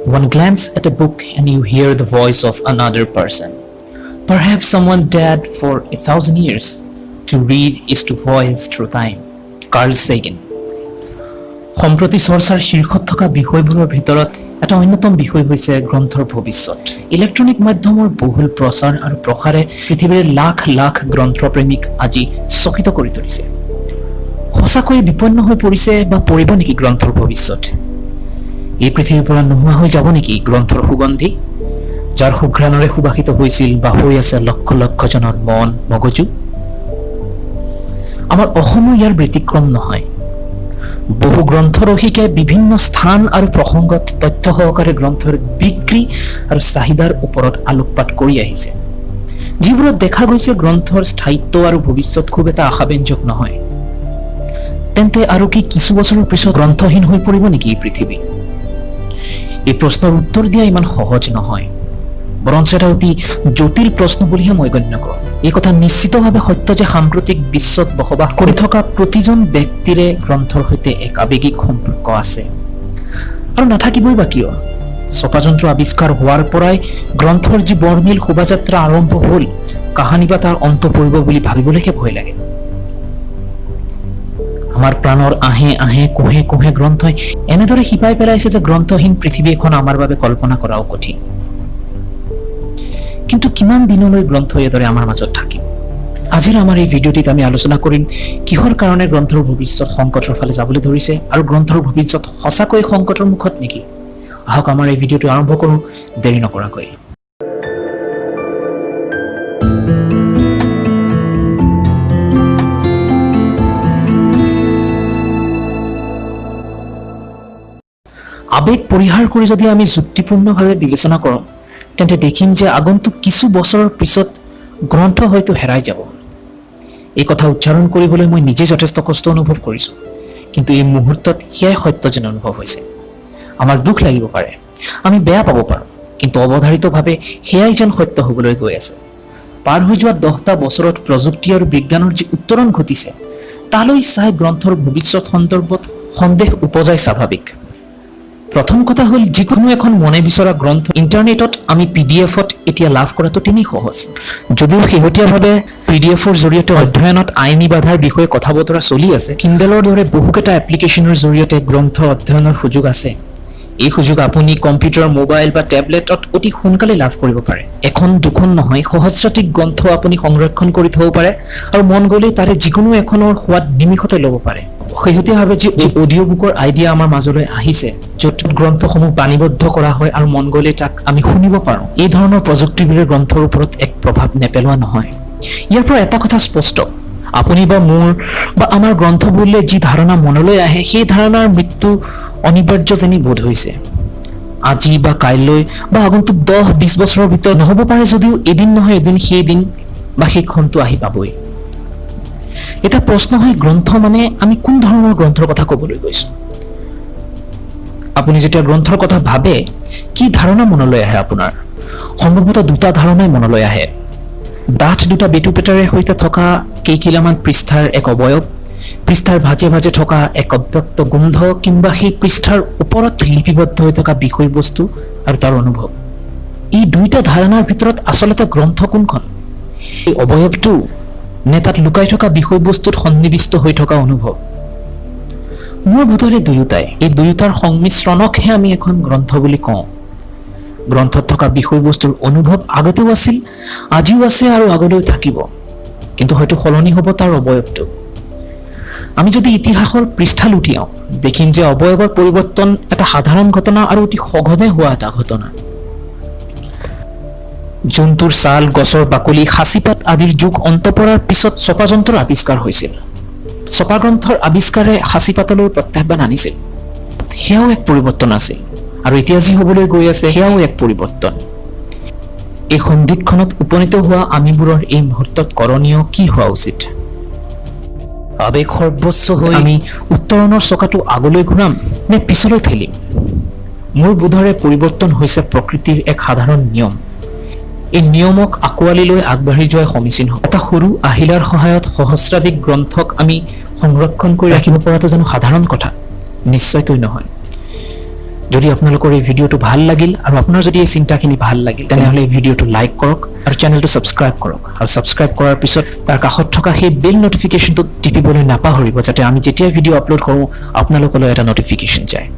One glance at a book and you hear the voice of another person. Perhaps someone dead for 1,000 years. To read is to voyage through time. Carl Sagan. সম্প্ৰতি চৰ্চাৰ শীৰ্ষত থকা বিষয়বোৰৰ ভিতৰত এটা অন্যতম বিষয় হৈছে গ্ৰন্থৰ ভৱিষ্যত। ইলেক্ট্ৰনিক মাধ্যমৰ বহুল প্ৰচাৰ আৰু প্ৰসাৰে পৃথিৱীৰ লাখ লাখ গ্ৰন্থপ্ৰেমীক আজি চকিত কৰি তুলিছে। সঁচাকৈয়ে বিপন্ন হৈ পৰিছে বা পৰিব নেকি গ্ৰন্থৰ ভৱিষ্যত? এই পৃথিৱীৰ পৰা নোহোৱা হৈ যাব নেকি গ্ৰন্থৰ সুগন্ধি, যাৰ সুঘ্ৰাণৰে সুবাসিত হৈছিল বা হৈ আছে লক্ষ লক্ষ জনৰ মন মগজু? আমাৰ অসমো ইয়াৰ ব্যতিক্ৰম নহয়। বহু গ্ৰন্থ ৰসিকে বিভিন্ন স্থান আৰু প্ৰসংগত তথ্য সহকাৰে গ্ৰন্থৰ বিক্ৰী আৰু চাহিদাৰ ওপৰত আলোকপাত কৰি আহিছে, যিবোৰত দেখা গৈছে গ্ৰন্থৰ স্থায়িত্ব আৰু ভৱিষ্যত খুব এটা আশাব্যঞ্জক নহয়। তেন্তে আৰু কি কিছু বছৰৰ পিছত গ্ৰন্থহীন হৈ পৰিব নেকি এই পৃথিৱী? এই প্ৰশ্নৰ উত্তৰ দিয়া ইমান সহজ নহয়, বৰঞ্চ এটা অতি জটিল প্ৰশ্ন বুলিহে মই গণ্য কৰোঁ। এই কথা নিশ্চিতভাৱে সত্য যে সাম্প্ৰতিক বিশ্বত বসবাস কৰি থকা প্ৰতিজন ব্যক্তিৰে গ্ৰন্থৰ সৈতে এক আৱেগিক সম্পৰ্ক আছে, আৰু নাথাকিবই বা কিয়। ছপাযন্ত্ৰ আৱিষ্কাৰ হোৱাৰ পৰাই গ্ৰন্থৰ যি বৰ্ণিল শোভাযাত্ৰা আৰম্ভ হ'ল, কাহানী বা তাৰ অন্ত পৰিব বুলি ভাবিবলৈকে ভয় লাগে। আমাৰ প্ৰাণৰ আহে আহে কোহে কোহে গ্ৰন্থই এনেদৰে শিপাই পেলাইছে যে গ্ৰন্থহীন পৃথিৱী এখন আমাৰ বাবে কল্পনা কৰাও কঠিন। কিন্তু কিমান দিনলৈ গ্ৰন্থ এইদৰে আমাৰ মাজত থাকিব? আজিৰ আমাৰ এই ভিডিঅ'টিত আমি আলোচনা কৰিম কিহৰ কাৰণে গ্ৰন্থৰ ভৱিষ্যত সংকটৰ ফালে যাবলৈ ধৰিছে, আৰু গ্ৰন্থৰ ভৱিষ্যত সঁচাকৈ সংকটৰ মুখত নেকি? আহক আমাৰ এই ভিডিঅ'টো আৰম্ভ কৰোঁ দেৰি নকৰাকৈ। আৱেগ পৰিহাৰ কৰি যদি আমি যুক্তিপূৰ্ণভাৱে বিবেচনা কৰোঁ, তেন্তে দেখিম যে আগন্তুক কিছু বছৰৰ পিছত গ্ৰন্থ হয়তো হেৰাই যাব। এই কথা উচ্চাৰণ কৰিবলৈ মই নিজে যথেষ্ট কষ্ট অনুভৱ কৰিছোঁ, কিন্তু এই মুহূৰ্তত সেয়াই সত্য যেন অনুভৱ হৈছে। আমাৰ দুখ লাগিব পাৰে, আমি বেয়া পাব পাৰোঁ, কিন্তু অৱধাৰিতভাৱে সেয়াই যেন সত্য হ'বলৈ গৈ আছে। পাৰ হৈ যোৱা 10টা বছৰত প্ৰযুক্তি আৰু বিজ্ঞানৰ যি উত্তৰণ ঘটিছে, তালৈ চাই গ্ৰন্থৰ ভৱিষ্যত সন্দৰ্ভত সন্দেহ উপজাই স্বাভাৱিক। প্ৰথম কথা হ'ল, যিকোনো এখন মনে বিচৰা গ্ৰন্থ ইণ্টাৰনেটত আমি PDF-ত এতিয়া লাভ কৰাটো তেনেই সহজ। যদিও শেহতীয়াভাৱে PDF-ৰ জৰিয়তে অধ্যয়নত আইনী বাধাৰ বিষয়ে কথা বতৰা চলি আছে, কিণ্ডেলৰ দৰে বহুকেইটা এপ্লিকেশ্যনৰ জৰিয়তে গ্ৰন্থ অধ্যয়নৰ সুযোগ আছে। এই সুযোগ আপুনি কম্পিউটাৰ, মোবাইল বা টেবলেটত অতি সোনকালে লাভ কৰিব পাৰে। এখন দুখন নহয়, সহস্ৰাধিক গ্ৰন্থ আপুনি সংৰক্ষণ কৰি থব পাৰে, আৰু মন গ'লেই তাৰে যিকোনো এখনৰ সোৱাদ নিমিষতে ল'ব পাৰে। শেহতীয়াভাৱে যি অডিঅ' বুকৰ আইডিয়া আমাৰ মাজলৈ আহিছে, য'ত গ্ৰন্থসমূহ বাণীবদ্ধ কৰা হয় আৰু মন গ'লে তাক আমি শুনিব পাৰোঁ, এই ধৰণৰ প্ৰযুক্তিবোৰে গ্ৰন্থৰ ওপৰত এক প্ৰভাৱ নেপেলোৱা নহয়। ইয়াৰ পৰা এটা কথা স্পষ্ট, আপুনি বা মোৰ বা আমাৰ গ্ৰন্থ বুলিলে যি ধাৰণা মনলৈ আহে, সেই ধাৰণাৰ মৃত্যু অনিবাৰ্য যেনি বোধ হৈছে। আজি বা কাইলৈ বা আগন্তুক 10-20 বছৰৰ ভিতৰত নহ'ব পাৰে, যদিও এদিন নহয় এদিন সেই দিন বা সেই ক্ষণটো আহি পাবই। এটা প্ৰশ্ন হয়, গ্ৰন্থ মানে আমি কোন ধৰণৰ গ্ৰন্থৰ কথা ক'বলৈ গৈছোঁ? আপুনি যেতিয়া গ্ৰন্থৰ কথা ভাবে, কি ধাৰণা মনলৈ আহে আপোনাৰ? সম্ভৱতঃ দুটা ধাৰণাই মনলৈ আহে। ডাঠ দুটা বেটুপেটাৰে সৈতে থকা কেইকিলামান পৃষ্ঠাৰ এক অৱয়ব, পৃষ্ঠাৰ ভাজে ভাজে থকা এক অব্যক্ত গোন্ধ, কিংবা সেই পৃষ্ঠাৰ ওপৰত লিপিবদ্ধ হৈ থকা বিষয়বস্তু আৰু তাৰ অনুভৱ। এই দুইটা ধাৰণাৰ ভিতৰত আচলতে গ্ৰন্থ কোনখন? এই অৱয়বটো নে তাত লুকাই থকা বিষয়বস্তুত সন্নিৱিষ্ট হৈ থকা অনুভৱ? মোৰ বোধেৰে দুয়োটাই। এই দুয়োটাৰ সংমিশ্ৰণকহে আমি এখন গ্ৰন্থ বুলি কওঁ। গ্ৰন্থত থকা বিষয়বস্তুৰ অনুভৱ আগতেও আছিল, আজিও আছে আৰু আগলৈও থাকিব, কিন্তু হয়তো সলনি হ'ব তাৰ অৱয়বটো। আমি যদি ইতিহাসৰ পৃষ্ঠা লুটিয়াওঁ, দেখিম যে অৱয়ৱৰ পৰিৱৰ্তন এটা সাধাৰণ ঘটনা আৰু অতি সঘনে হোৱা এটা ঘটনা। জন্তুৰ ছাল, গছৰ বাকলি, সাঁচিপাত আদিৰ যুগ অন্ত পৰাৰ পিছত ছপাযন্ত্ৰৰ আৱিষ্কাৰ হৈছিল। ছপা গ্ৰন্থৰ আৱিষ্কাৰে সাঁচিপাতলৈ প্ৰত্যাহ্বান আনিছিল, সেয়াও এক পৰিৱৰ্তন আছিল, আৰু এতিয়া যি হ'বলৈ গৈ আছে সেয়াও এক পৰিৱৰ্তন। এই সন্ধিক্ষণত উপনীত হোৱা আমিবোৰৰ এই মুহূৰ্তত কৰণীয় কি হোৱা উচিত? আৱেগ সৰ্বস্ব হৈ আমি উত্তৰণৰ চকাটো আগলৈ ঘূৰাম নে পিছলৈ ঠেলিম? মোৰ বোধেৰে পৰিৱৰ্তন হৈছে প্ৰকৃতিৰ এক সাধাৰণ নিয়ম। এই নিয়মক আঁকোৱালি লৈ আগবাঢ়ি যোৱাই সমীচীন হ'ব। এটা সৰু আহিলাৰ সহায়ত সহস্ৰাধিক গ্ৰন্থক আমি সংৰক্ষণ কৰি ৰাখিব পৰাটো জানো সাধাৰণ কথা? নিশ্চয়কৈ নহয়। যদি আপোনালোকৰ এই ভিডিঅ'টো ভাল লাগিল আৰু আপোনাৰ যদি এই চিন্তাখিনি ভাল লাগিল তেনেহ'লে এই ভিডিঅ'টো লাইক কৰক আৰু চেনেলটো ছাবস্ক্ৰাইব কৰক আৰু ছাবস্ক্ৰাইব কৰাৰ পিছত তাৰ কাষত থকা সেই বেল নটিফিকেশ্যনটো টিপিবলৈ নাপাহৰিব যাতে আমি যেতিয়া ভিডিঅ' আপলোড কৰোঁ আপোনালোকলৈ এটা নটিফিকেশ্যন যায়